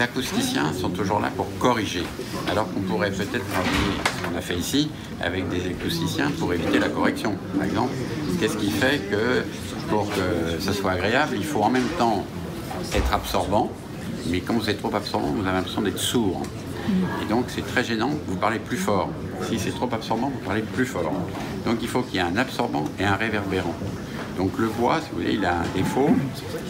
les acousticiens sont toujours là pour corriger, alors qu'on pourrait peut-être travailler, ce qu'on a fait ici, avec des acousticiens pour éviter la correction, par exemple. Qu'est-ce qui fait que, pour que ce soit agréable, il faut en même temps être absorbant, mais quand vous êtes trop absorbant, vous avez l'impression d'être sourd. Et donc c'est très gênant, vous parlez plus fort. Si c'est trop absorbant, vous parlez plus fort. Donc il faut qu'il y ait un absorbant et un réverbérant. Donc le bois, si vous voulez, il a un défaut,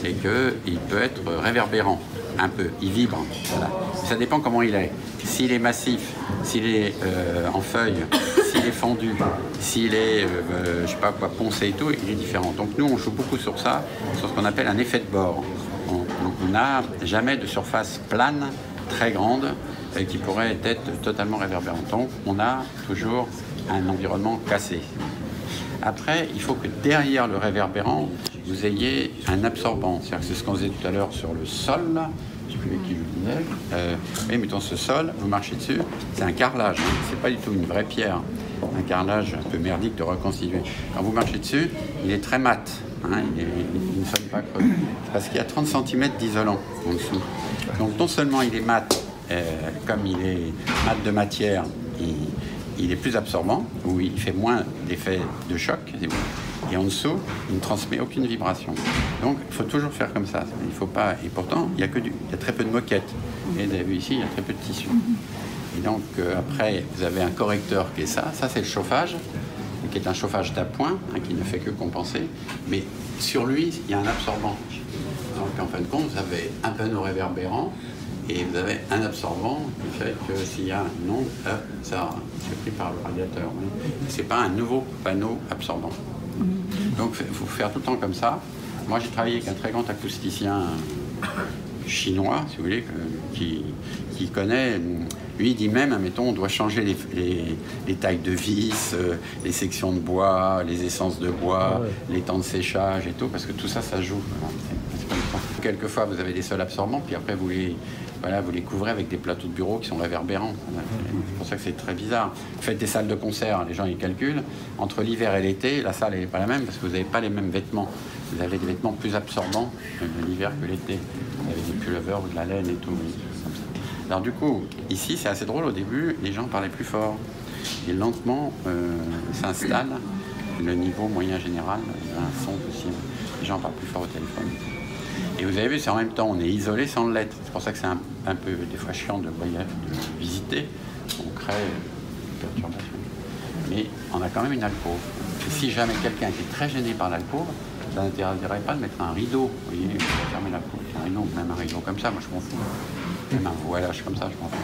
c'est qu'il peut être réverbérant, un peu, il vibre. Voilà. Ça dépend comment il est. S'il est massif, s'il est en feuilles, s'il est fendu, s'il est, je sais pas quoi, poncé et tout, il est différent. Donc nous, on joue beaucoup sur ça, sur ce qu'on appelle un effet de bord. Donc on n'a jamais de surface plane, très grande, qui pourrait être totalement réverbérante. Donc on a toujours un environnement cassé. Après, il faut que derrière le réverbérant, vous ayez un absorbant. C'est-à-dire que c'est ce qu'on faisait tout à l'heure sur le sol, là. Je ne sais plus avec qui je le disais. Oui, mettons ce sol, vous marchez dessus, c'est un carrelage. Hein. C'est pas du tout une vraie pierre. Un carrelage un peu merdique de reconstituer. Quand vous marchez dessus, il est très mat. Hein, il ne sonne pas creux. C'est parce qu'il y a 30 cm d'isolant en dessous. Donc non seulement il est mat, comme il est mat de matière, il est plus absorbant, ou il fait moins d'effet de choc, et en dessous, il ne transmet aucune vibration. Donc il faut toujours faire comme ça. Il faut pas, et pourtant, il y a très peu de moquettes. Et vous avez vu ici, il y a très peu de tissu. Et donc après, vous avez un correcteur qui est ça c'est le chauffage, qui est un chauffage d'appoint, hein, qui ne fait que compenser, mais sur lui, il y a un absorbant. Donc en fin de compte, vous avez un panneau réverbérant, et vous avez un absorbant qui fait que s'il y a un onde, ça c'est pris par le radiateur. C'est pas un nouveau panneau absorbant. Donc il faut faire tout le temps comme ça. Moi j'ai travaillé avec un très grand acousticien chinois, si vous voulez, qui connaît. Lui il dit même, admettons, on doit changer les tailles de vis, les sections de bois, les essences de bois, les temps de séchage et tout, parce que tout ça, ça joue. Quelquefois vous avez des sols absorbants, puis après vous les couvrez avec des plateaux de bureau qui sont réverbérants. C'est pour ça que c'est très bizarre. Vous faites des salles de concert, les gens ils calculent. Entre l'hiver et l'été, la salle n'est pas la même parce que vous n'avez pas les mêmes vêtements. Vous avez des vêtements plus absorbants l'hiver que l'été. Vous avez des pullovers ou de la laine et tout. Alors du coup, ici c'est assez drôle, au début, les gens parlaient plus fort. Et lentement s'installe le niveau moyen général d'un son possible. Les gens parlent plus fort au téléphone. Et vous avez vu, c'est en même temps, on est isolé sans l'être. C'est pour ça que c'est un peu des fois chiant de visiter. On crée une perturbation. Mais on a quand même une alcôve. Et si jamais quelqu'un était très gêné par l'alcôve, ça n'interdirait pas de mettre un rideau. Vous voyez, fermer l'alcôve. Un rideau, même un rideau comme ça, moi je m'en fous. Même un voilage comme ça, je m'en fous.